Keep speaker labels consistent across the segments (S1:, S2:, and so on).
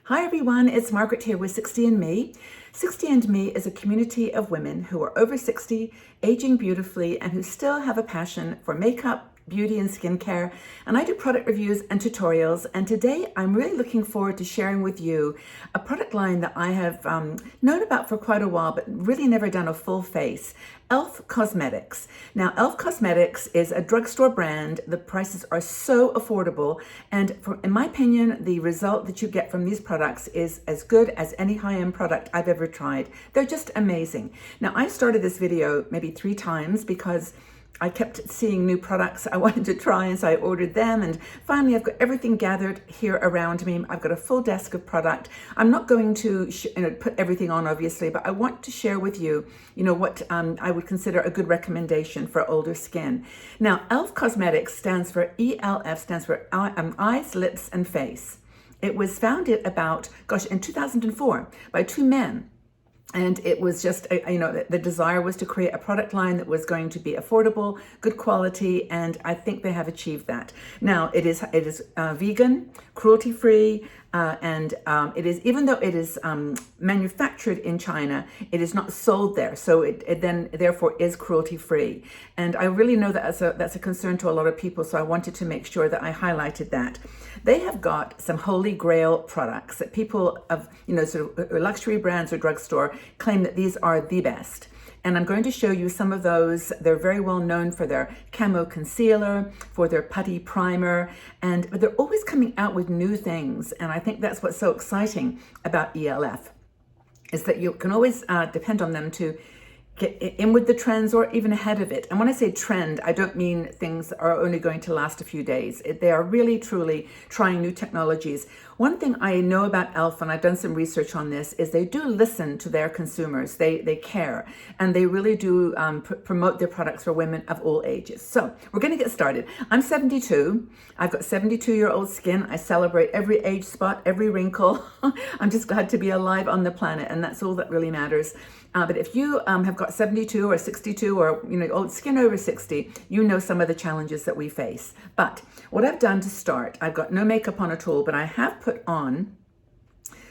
S1: Hi everyone, it's Margaret here with 60 and Me. 60 and Me is a community of women who are over 60, aging beautifully, and who still have a passion for makeup, beauty, and skincare. And I do product reviews and tutorials. And today I'm really looking forward to sharing with you a product line that I have known about for quite a while, but really never done a full face. E.L.F. Cosmetics. Now, E.L.F. Cosmetics is a drugstore brand. The prices are so affordable. And in my opinion, the result that you get from these products is as good as any high-end product I've ever tried. They're just amazing. Now, I started this video maybe 3 times because I kept seeing new products I wanted to try, and so I ordered them, and finally I've got everything gathered here around me. I've got a full desk of product. I'm not going to put everything on, obviously, but I want to share with you, what I would consider a good recommendation for older skin. Now, E.L.F. Cosmetics stands for E.L.F, stands for Eyes, Lips, and Face. It was founded in 2004 by 2 men. And it was just, the desire was to create a product line that was going to be affordable, good quality, and I think they have achieved that. Now, it is vegan, cruelty-free, and it is, even though it is manufactured in China, it is not sold there. So it then therefore is cruelty-free. And I really know that that's a concern to a lot of people, so I wanted to make sure that I highlighted that. They have got some holy grail products that people of, sort of luxury brands or drugstore claim that these are the best. And I'm going to show you some of those. They're very well known for their camo concealer, for their putty primer, but they're always coming out with new things. And I think that's what's so exciting about E.L.F, is that you can always depend on them to get in with the trends or even ahead of it. And when I say trend, I don't mean things are only going to last a few days. They are really, truly trying new technologies. One thing I know about E.L.F, and I've done some research on this, is they do listen to their consumers. They care, and they really do promote their products for women of all ages. So we're going to get started. I'm 72. I've got 72-year-old skin. I celebrate every age spot, every wrinkle. I'm just glad to be alive on the planet, and that's all that really matters. But if you have got 72 or 62 or old skin over 60, you know some of the challenges that we face. But what I've done to start, I've got no makeup on at all, but I have put on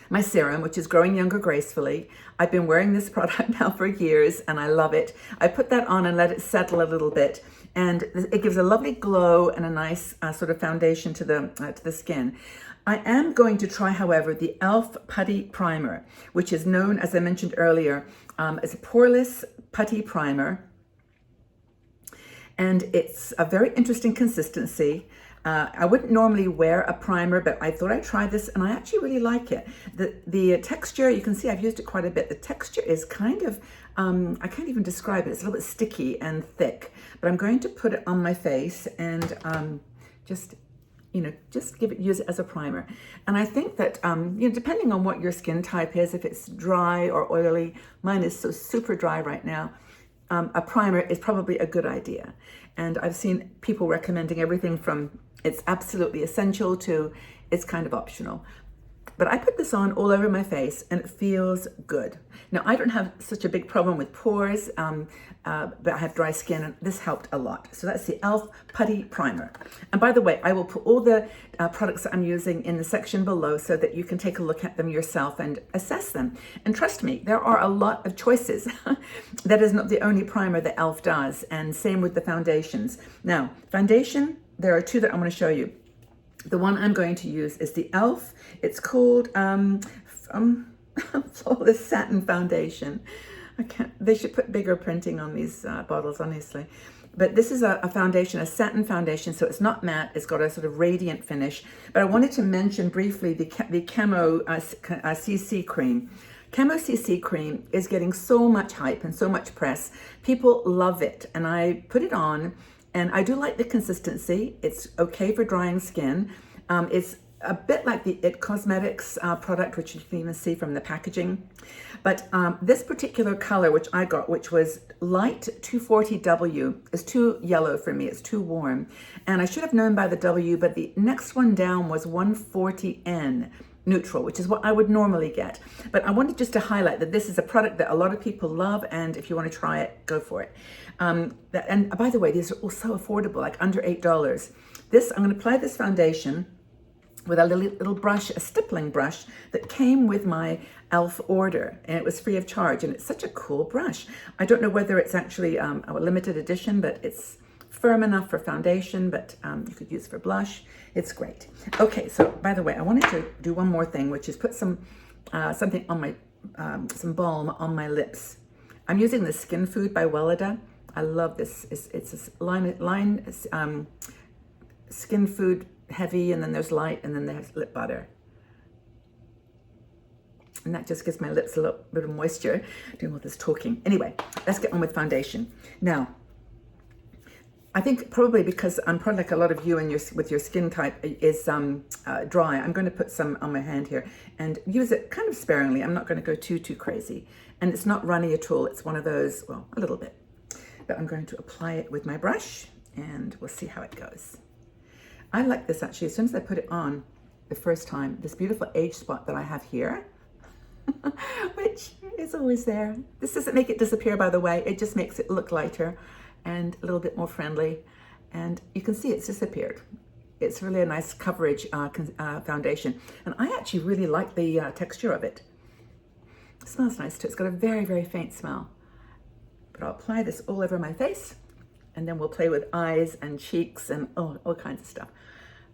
S1: my serum, which is Growing Younger Gracefully. I've been wearing this product now for years, and I love it. I put that on and let it settle a little bit, and it gives a lovely glow and a nice sort of foundation to the skin. I am going to try, however, the E.L.F. Putty Primer, which is known, as I mentioned earlier, as a poreless putty primer. And it's a very interesting consistency. I wouldn't normally wear a primer, but I thought I'd try this, and I actually really like it. The texture, you can see I've used it quite a bit. The texture is kind of, I can't even describe it. It's a little bit sticky and thick, but I'm going to put it on my face and just use it as a primer. And I think that, depending on what your skin type is, if it's dry or oily, mine is so super dry right now, a primer is probably a good idea. And I've seen people recommending everything from it's absolutely essential to it's kind of optional. But I put this on all over my face, and it feels good. Now, I don't have such a big problem with pores, but I have dry skin, and this helped a lot. So that's the E.L.F. Putty Primer. And by the way, I will put all the products that I'm using in the section below so that you can take a look at them yourself and assess them. And trust me, there are a lot of choices. That is not the only primer that E.L.F. does, and same with the foundations. Now, foundation, there are 2 that I'm going to show you. The one I'm going to use is the E.L.F. It's called Flawless Satin Foundation. They should put bigger printing on these bottles, honestly. But this is a foundation, a satin foundation, so it's not matte. It's got a sort of radiant finish. But I wanted to mention briefly the Camo CC cream. Camo CC cream is getting so much hype and so much press. People love it, and I put it on. And I do like the consistency. It's okay for drying skin. It's a bit like the It Cosmetics product, which you can even see from the packaging. But this particular color, which I got, which was light 240W, is too yellow for me. It's too warm. And I should have known by the W, but the next one down was 140N. Neutral, which is what I would normally get. But I wanted just to highlight that this is a product that a lot of people love, and if you want to try it, go for it. And by the way, these are all so affordable, like under $8. I'm going to apply this foundation, with a little brush, a stippling brush that came with my E.L.F order, and it was free of charge, and it's such a cool brush. I don't know whether it's actually a limited edition, but it's firm enough for foundation, but you could use for blush. It's great. Okay, so by the way, I wanted to do one more thing, which is put some something on my some balm on my lips. I'm using the Skin Food by Weleda. I love this. It's a line Skin Food heavy, and then there's light, and then there's lip butter. And that just gives my lips a little bit of moisture doing all this talking. Anyway, let's get on with foundation. Now, I think probably because I'm probably like a lot of you and with your skin type is dry, I'm going to put some on my hand here and use it kind of sparingly. I'm not going to go too crazy. And it's not runny at all. It's one of those, well, a little bit. But I'm going to apply it with my brush, and we'll see how it goes. I like this actually. As soon as I put it on the first time, this beautiful age spot that I have here, which is always there. This doesn't make it disappear, by the way. It just makes it look lighter and a little bit more friendly. And you can see it's disappeared. It's really a nice coverage foundation. And I actually really like the texture of it. It smells nice too. It's got a very faint smell. But I'll apply this all over my face, and then we'll play with eyes and cheeks and all kinds of stuff.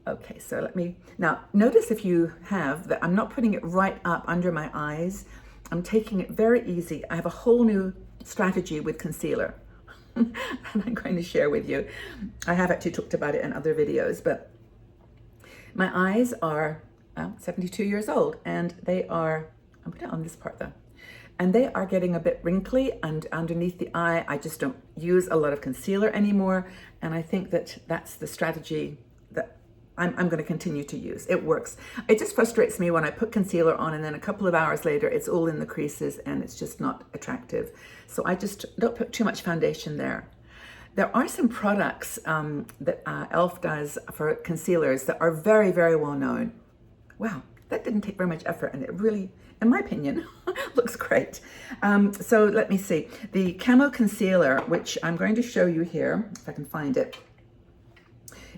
S1: Okay, so let me, now notice if you have that I'm not putting it right up under my eyes. I'm taking it very easy. I have a whole new strategy with concealer and I'm going to share with you. I have actually talked about it in other videos, but my eyes are 72 years old, and they are, I'll put it on this part though, and they are getting a bit wrinkly, and underneath the eye, I just don't use a lot of concealer anymore. And I think that that's the strategy that I'm going to continue to use. It works. It just frustrates me when I put concealer on and then a couple of hours later, it's all in the creases and it's just not attractive. So I just don't put too much foundation there. There are some products that E.L.F does for concealers that are very well known. Wow, that didn't take very much effort, and it really, in my opinion, looks great. So let me see. The Camo Concealer, which I'm going to show you here, if I can find it,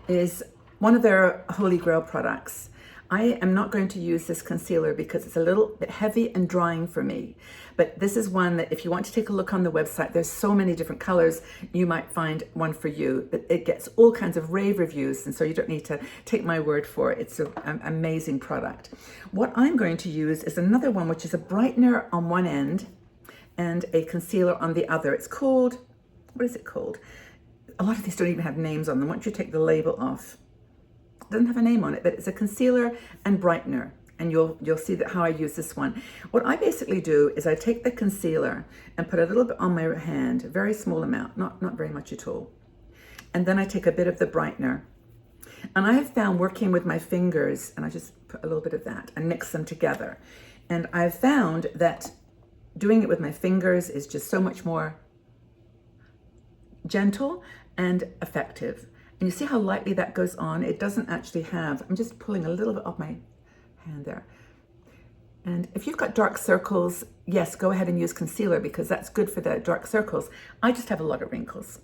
S1: is one of their Holy Grail products. I am not going to use this concealer because it's a little bit heavy and drying for me. But this is one that if you want to take a look on the website, there's so many different colors, you might find one for you. But it gets all kinds of rave reviews, and so you don't need to take my word for it. It's an amazing product. What I'm going to use is another one, which is a brightener on one end and a concealer on the other. It's called, what is it called? A lot of these don't even have names on them. Once you take the label off, it doesn't have a name on it, but it's a concealer and brightener. And you'll see that how I use this one. What I basically do is I take the concealer and put a little bit on my hand, a very small amount, not very much at all. And then I take a bit of the brightener. And I have found working with my fingers, and I just put a little bit of that and mix them together. And I've found that doing it with my fingers is just so much more gentle and effective. And you see how lightly that goes on? It doesn't actually have, I'm just pulling a little bit off my hand there. And if you've got dark circles, yes, go ahead and use concealer because that's good for the dark circles. I just have a lot of wrinkles.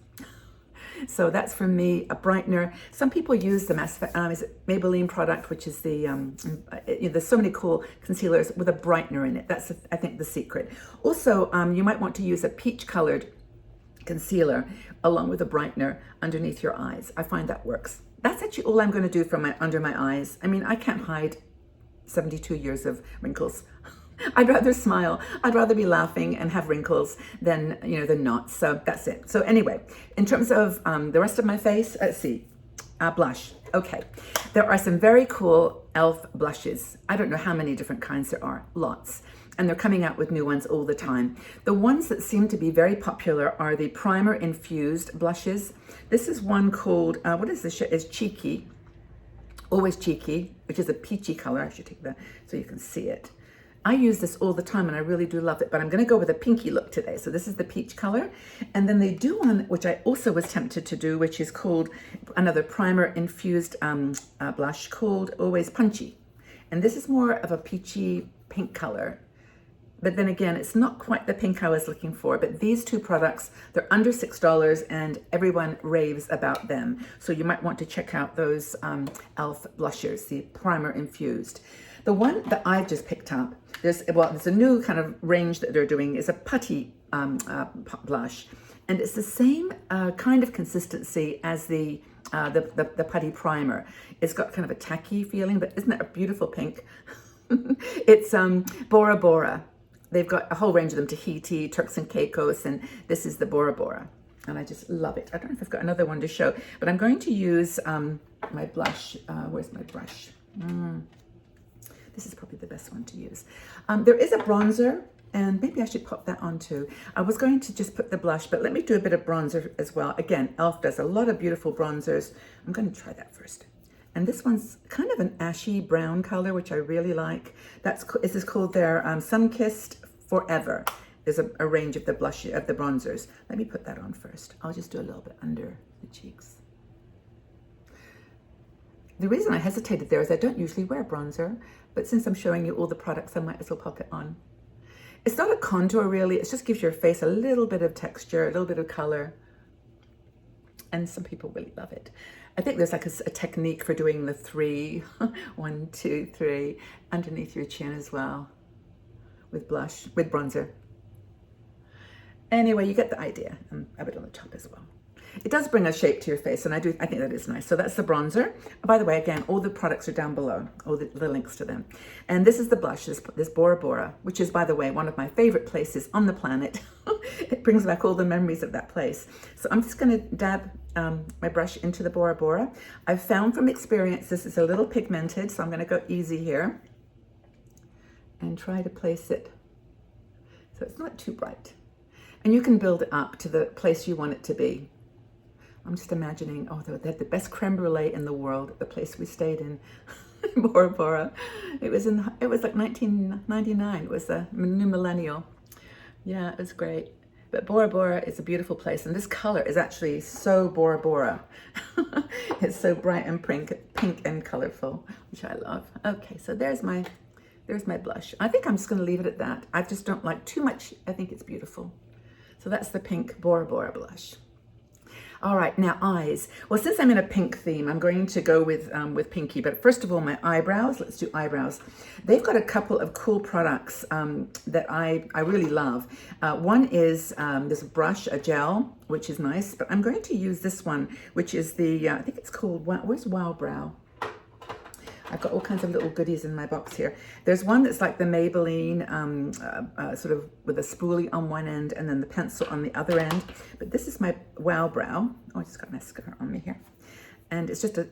S1: So that's for me, a brightener. Some people use the Maybelline product, which is the, there's so many cool concealers with a brightener in it. That's, I think, the secret. Also, you might want to use a peach colored concealer along with a brightener underneath your eyes. I find that works. That's actually all I'm going to do from under my eyes. I mean, I can't hide 72 years of wrinkles. I'd rather smile. I'd rather be laughing and have wrinkles than not. So that's it. So anyway, in terms of the rest of my face, let's see. Blush. Okay. There are some very cool E.L.F blushes. I don't know how many different kinds there are. Lots. And they're coming out with new ones all the time. The ones that seem to be very popular are the Primer-Infused blushes. This is one called, what is this? It's Cheeky. Always Cheeky, which is a peachy color. I should take that so you can see it. I use this all the time and I really do love it, but I'm going to go with a pinky look today. So this is the peach color. And then they do one, which I also was tempted to do, which is called another Primer-Infused blush called Always Punchy. And this is more of a peachy pink color. but then again, it's not quite the pink I was looking for. But these two products, they're under $6 and everyone raves about them. So you might want to check out those E.L.F. blushers, the Primer-Infused. The one that I've just picked up, there's a new kind of range that they're doing, is a putty blush. And it's the same kind of consistency as the putty primer. It's got kind of a tacky feeling, but isn't that a beautiful pink? It's Bora Bora. They've got a whole range of them, Tahiti, Turks and Caicos, and this is the Bora Bora. And I just love it. I don't know if I've got another one to show, but I'm going to use my blush. Where's my brush? This is probably the best one to use. There is a bronzer, and maybe I should pop that on too. I was going to just put the blush, but let me do a bit of bronzer as well. Again, E.L.F. does a lot of beautiful bronzers. I'm going to try that first. And this one's kind of an ashy brown color, which I really like. This is called their Sunkissed Forever. There's a range of the bronzers. Let me put that on first. I'll just do a little bit under the cheeks. The reason I hesitated there is I don't usually wear bronzer, but since I'm showing you all the products, I might as well pop it on. It's not a contour really, it just gives your face a little bit of texture, a little bit of color. And some people really love it. I think there's like a technique for doing the 3, 1, 2, 3, underneath your chin as well, with blush, with bronzer. Anyway, you get the idea, and a bit on the top as well. It does bring a shape to your face, and I think that is nice. So that's the bronzer. By the way, again, all the products are down below, all the links to them. And this is the blush, this Bora Bora, which is, by the way, one of my favorite places on the planet. It brings back all the memories of that place. So I'm just gonna dab my brush into the Bora Bora. I've found from experience this is a little pigmented, so I'm gonna go easy here and try to place it so it's not too bright. And you can build it up to the place you want it to be. I'm just imagining, oh, they had the best creme brulee in the world at the place we stayed in, Bora Bora. It was like 1999. It was the new millennial. Yeah, it was great. But Bora Bora is a beautiful place, and this color is actually so Bora Bora. It's so bright and pink and colorful, which I love. Okay, so there's my blush. I think I'm just going to leave it at that. I just don't like too much. I think it's beautiful. So that's the pink Bora Bora blush. All right, now eyes. Well, since I'm in a pink theme, I'm going to go with pinky. But first of all, my eyebrows. Let's do eyebrows. They've got a couple of cool products that I really love. One is this brush, a gel, which is nice. But I'm going to use this one, which is the, I think it's called, where's Wow Brow? I've got all kinds of little goodies in my box here. There's one that's like the Maybelline, sort of with a spoolie on one end and then the pencil on the other end. But this is my Wow Brow. Oh, I just got mascara on me here. And it's just a,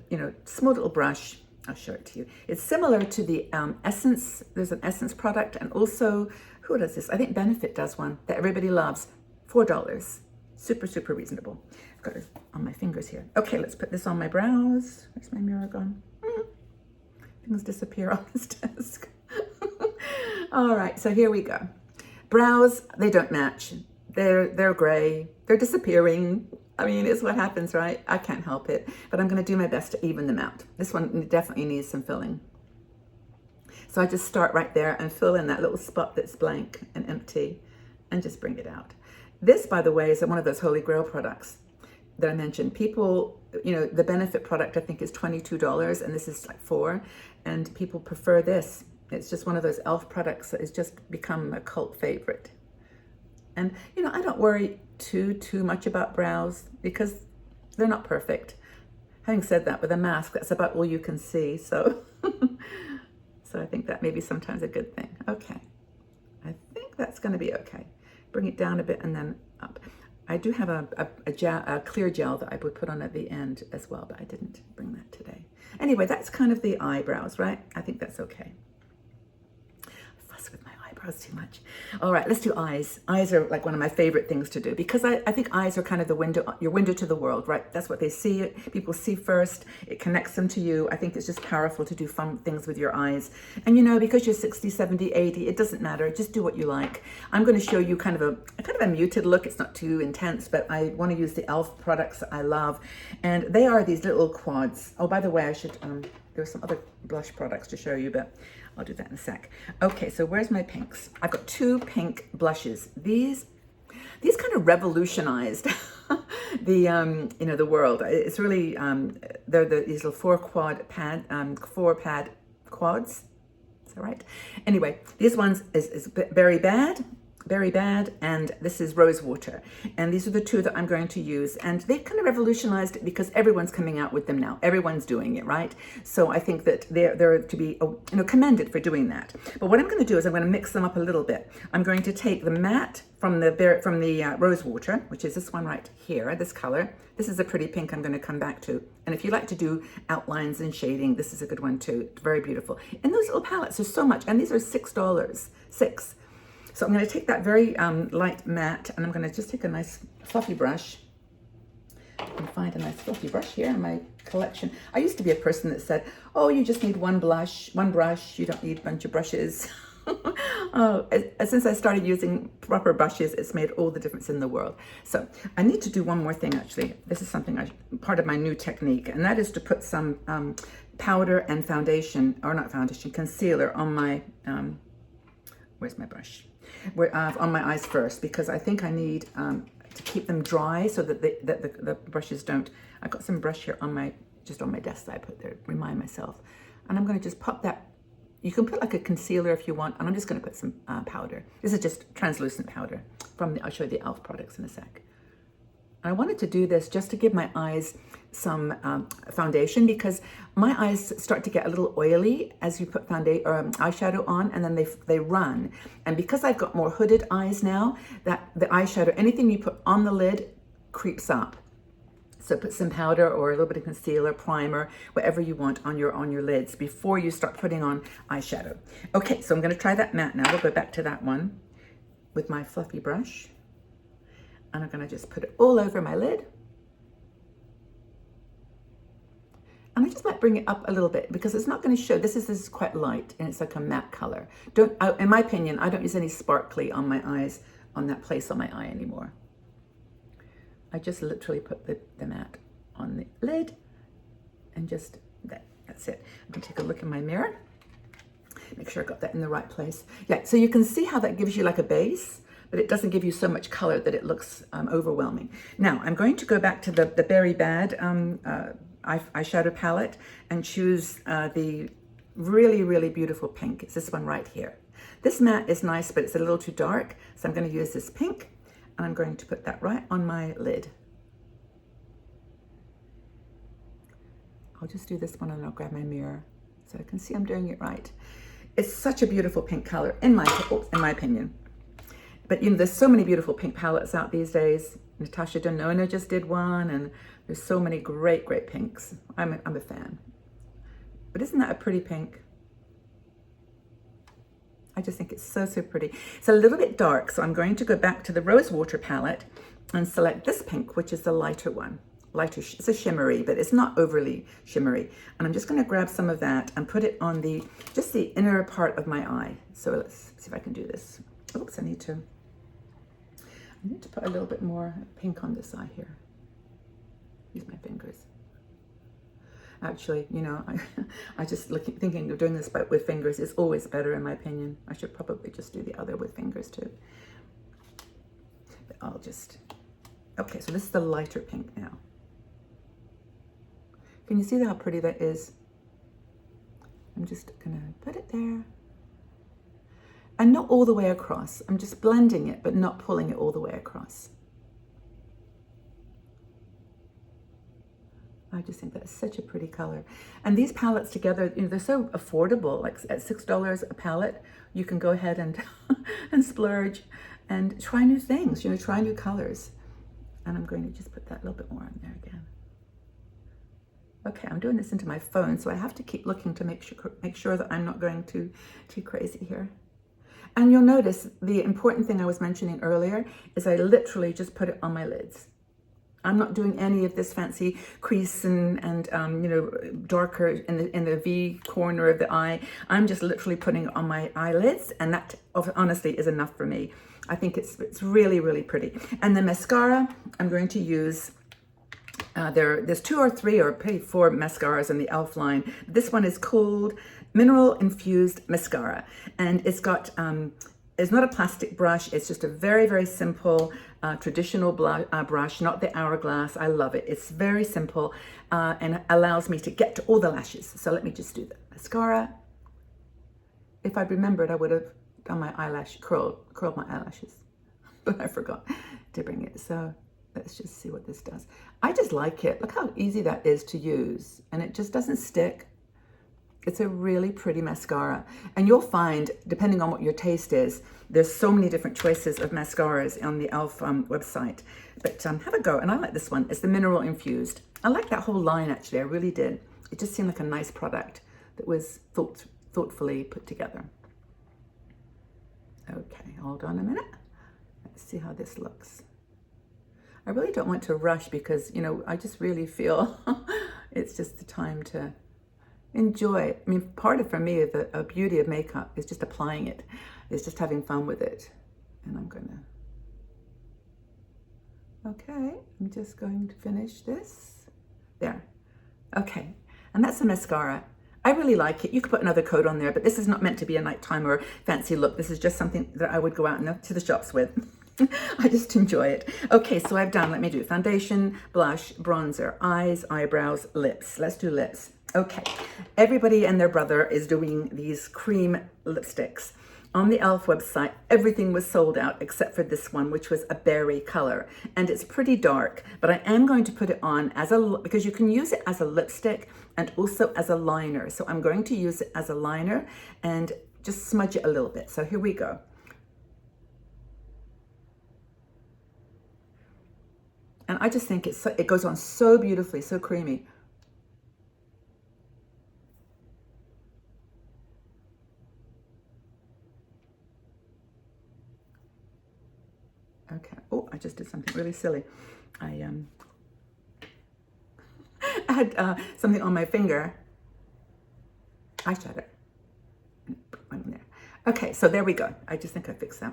S1: small little brush. I'll show it to you. It's similar to the Essence. There's an Essence product, and also, who does this? I think Benefit does one that everybody loves. $4. Super, super reasonable. I've got it on my fingers here. Okay, let's put this on my brows. Where's my mirror gone? Things disappear on this desk. All right, so here we go. Brows, they don't match. They're gray. They're disappearing. I mean, it's what happens, right? I can't help it, but I'm going to do my best to even them out. This one definitely needs some filling. So I just start right there and fill in that little spot that's blank and empty and just bring it out. This, by the way, is one of those Holy Grail products that I mentioned. People, the Benefit product I think is $22 and this is like $4, and people prefer this. It's just one of those E.L.F. products that has just become a cult favorite. And I don't worry too much about brows because they're not perfect. Having said that, with a mask, that's about all you can see. So, so I think that may be sometimes a good thing. Okay, I think that's going to be okay. Bring it down a bit and then up. I do have a clear gel that I would put on at the end as well, but I didn't bring that today. Anyway, that's kind of the eyebrows, right? I think that's okay. I fuss with my eyebrows too much. All right, let's do eyes. Eyes are like one of my favorite things to do because I think eyes are kind of your window to the world, right? That's what they see. People see first. It connects them to you. I think it's just powerful to do fun things with your eyes. And because you're 60, 70, 80, it doesn't matter. Just do what you like. I'm going to show you kind of a muted look. It's not too intense, but I want to use the E.L.F. products that I love. And they are these little quads. Oh, by the way, I should, there's some other blush products to show you, but I'll do that in a sec. Okay, so where's my pinks? I've got two pink blushes. These kind of revolutionized the world. It's really they're these little four pad quads. Is that right? Anyway, these ones is very bad, and this is rose water. And these are the two that I'm going to use. And they've kind of revolutionized it because everyone's coming out with them now. Everyone's doing it, right? So I think that they're to be commended for doing that. But what I'm going to do is I'm going to mix them up a little bit. I'm going to take the matte from the rose water, which is this one right here, this color. This is a pretty pink I'm going to come back to. And if you like to do outlines and shading, this is a good one too. It's very beautiful. And those little palettes, there's so much. And these are $6. So I'm going to take that very light matte, and I'm going to just take a nice fluffy brush. I can find a nice fluffy brush here in my collection. I used to be a person that said, oh, you just need one brush. You don't need a bunch of brushes. Since I started using proper brushes, it's made all the difference in the world. So I need to do one more thing, actually. This is something part of my new technique, and that is to put some powder and foundation, or not foundation, concealer on my, where's my brush? On my eyes first, because I think I need to keep them dry so that the brushes don't. I've got some brush here on my desk that I put there, remind myself. And I'm going to just pop that. You can put like a concealer if you want, and I'm just going to put some powder. This is just translucent powder I'll show you the E.L.F. products in a sec. I wanted to do this just to give my eyes some foundation, because my eyes start to get a little oily as you put eyeshadow on, and then they run. And because I've got more hooded eyes now, that the eyeshadow, anything you put on the lid creeps up. So put some powder or a little bit of concealer, primer, whatever you want on your lids before you start putting on eyeshadow. Okay, so I'm going to try that matte now. We'll go back to that one with my fluffy brush. And I'm going to just put it all over my lid. And I just might bring it up a little bit because it's not going to show. This is quite light, and it's like a matte color. In my opinion, I don't use any sparkly on my eyes, on that place on my eye anymore. I just literally put the matte on the lid, and just that's it. I'm going to take a look in my mirror. Make sure I got that in the right place. Yeah, so you can see how that gives you like a base, but it doesn't give you so much color that it looks overwhelming. Now, I'm going to go back to the Berry Bad eyeshadow palette and choose the really, really beautiful pink. It's this one right here. This matte is nice, but it's a little too dark, so I'm going to use this pink, and I'm going to put that right on my lid. I'll just do this one, and I'll grab my mirror so I can see I'm doing it right. It's such a beautiful pink color, in my opinion. But there's so many beautiful pink palettes out these days. Natasha Denona just did one, and there's so many great pinks. I'm a fan. But isn't that a pretty pink? I just think it's so pretty. It's a little bit dark, so I'm going to go back to the Rose Water palette and select this pink, which is the lighter one. It's a shimmery, but it's not overly shimmery. And I'm just going to grab some of that and put it on just the inner part of my eye. So let's see if I can do this. Oops, I need to put a little bit more pink on this eye here. Use my fingers. Actually, I just thinking of doing this with fingers is always better, in my opinion. I should probably just do the other with fingers too. But okay, so this is the lighter pink now. Can you see how pretty that is? I'm just gonna put it there. And not all the way across. I'm just blending it, but not pulling it all the way across. I just think that's such a pretty color. And these palettes together, they're so affordable. Like at $6 a palette, you can go ahead and and splurge and try new things, try new colors. And I'm going to just put that a little bit more on there again. Okay, I'm doing this into my phone, so I have to keep looking to make sure that I'm not going too crazy here. And you'll notice the important thing I was mentioning earlier is I literally just put it on my lids. I'm not doing any of this fancy crease and darker in the V corner of the eye. I'm just literally putting it on my eyelids, and that honestly is enough for me. I think it's really, really pretty. And the mascara, I'm going to use, there's 2 or 3 or maybe 4 mascaras in the E.L.F. line. This one is cold. Mineral-Infused Mascara. And it's got, it's not a plastic brush. It's just a very, very simple, traditional brush, not the hourglass. I love it. It's very simple and allows me to get to all the lashes. So let me just do the mascara. If I'd remembered, I would have done my eyelash, curled my eyelashes, but I forgot to bring it. So let's just see what this does. I just like it. Look how easy that is to use, and it just doesn't stick. It's a really pretty mascara. And you'll find, depending on what your taste is, there's so many different choices of mascaras on the E.L.F. Website. But have a go. And I like this one. It's the Mineral-Infused. I like that whole line, actually. I really did. It just seemed like a nice product that was thoughtfully put together. Okay, hold on a minute. Let's see how this looks. I really don't want to rush because, you know, I just really feel it's just the time to enjoy it. I mean, part of, for me, the beauty of makeup is just applying it. It's just having fun with it. And I'm gonna, okay, I'm just going to finish this. There, okay. And that's a mascara. I really like it. You could put another coat on there, but this is not meant to be a nighttime or fancy look. This is just something that I would go out to the shops with. I just enjoy it. Okay, so I've done, let me do foundation, blush, bronzer, eyes, eyebrows, lips. Let's do lips. Okay, everybody and their brother is doing these cream lipsticks. On the E.L.F. website, everything was sold out except for this one, which was a berry color. And it's pretty dark, but I am going to put it on as because you can use it as a lipstick and also as a liner. So I'm going to use it as a liner and just smudge it a little bit. So here we go. And I just think it goes on so beautifully, so creamy. Okay. Oh, I just did something really silly. I had something on my finger. Eyeshadow. Put one in there. Okay, so there we go. I just think I fixed that.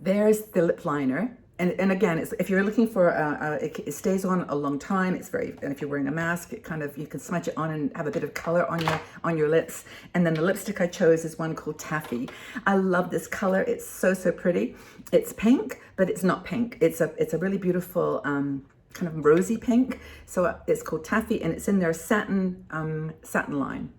S1: There's the lip liner. And again, if you're looking for, it stays on a long time. It's very, and if you're wearing a mask, it kind of, you can smudge it on and have a bit of color on your lips. And then the lipstick I chose is one called Taffy. I love this color. It's so, so pretty. It's pink, but it's not pink. It's a really beautiful, kind of rosy pink. So it's called Taffy, and it's in their satin line.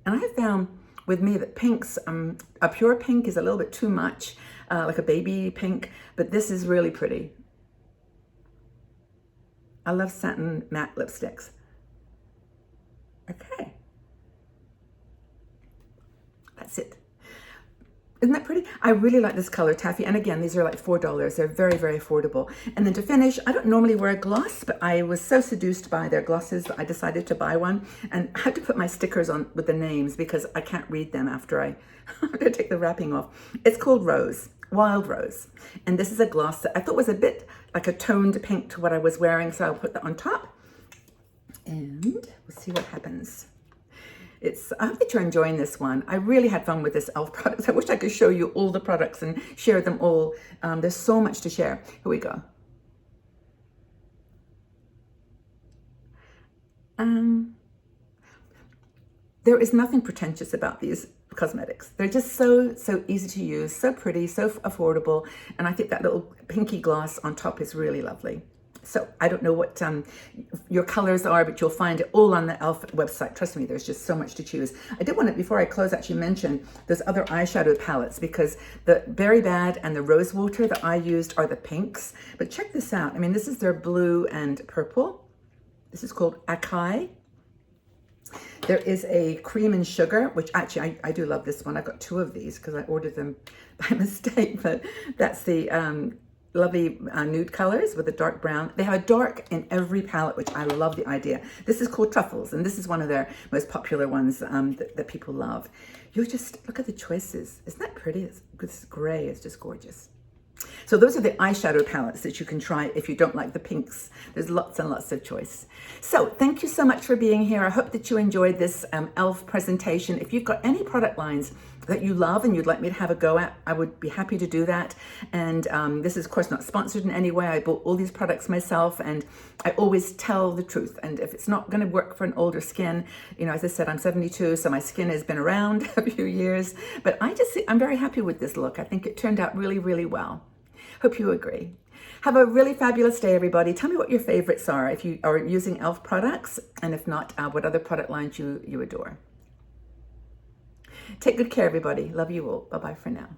S1: And I have found with me that pinks, a pure pink is a little bit too much, like a baby pink, but this is really pretty. I love satin matte lipsticks. Okay. That's it. Isn't that pretty? I really like this color, Taffy. And again, these are like $4. They're very, very affordable. And then to finish, I don't normally wear a gloss, but I was so seduced by their glosses that I decided to buy one. And I had to put my stickers on with the names because I can't read them after I take the wrapping off. It's called Rose, Wild Rose. And this is a gloss that I thought was a bit like a toned pink to what I was wearing. So I'll put that on top and we'll see what happens. I hope that you're enjoying this one. I really had fun with this E.L.F. product. I wish I could show you all the products and share them all. There's so much to share. Here we go. There is nothing pretentious about these cosmetics. They're just so easy to use, so pretty, so affordable. And I think that little pinky gloss on top is really lovely. So I don't know what your colors are, but you'll find it all on the E.L.F. website. Trust me, there's just so much to choose. I did want to, before I close, actually mention those other eyeshadow palettes because the Berry Bad and the Rose Water that I used are the pinks. But check this out. I mean, this is their blue and purple. This is called Acai. There is a cream and sugar, which actually I do love this one. I got 2 of these because I ordered them by mistake, but that's the lovely nude colors with a dark brown. They have a dark in every palette, which I love the idea. This is called Truffles, and this is one of their most popular ones that people love. You just look at the choices. Isn't that pretty? This gray is just gorgeous. So those are the eyeshadow palettes that you can try if you don't like the pinks. There's lots and lots of choice. So thank you so much for being here. I hope that you enjoyed this E.L.F. presentation. If you've got any product lines that you love and you'd like me to have a go at, I would be happy to do that. And this is of course not sponsored in any way. I bought all these products myself, and I always tell the truth. And if it's not going to work for an older skin, you know, as I said, I'm 72, so my skin has been around a few years, but I'm very happy with this look. I think it turned out really, really well. Hope you agree. Have a really fabulous day, everybody. Tell me what your favorites are if you are using E.L.F. products, and if not, what other product lines you adore. Take good care, everybody. Love you all. Bye-bye for now.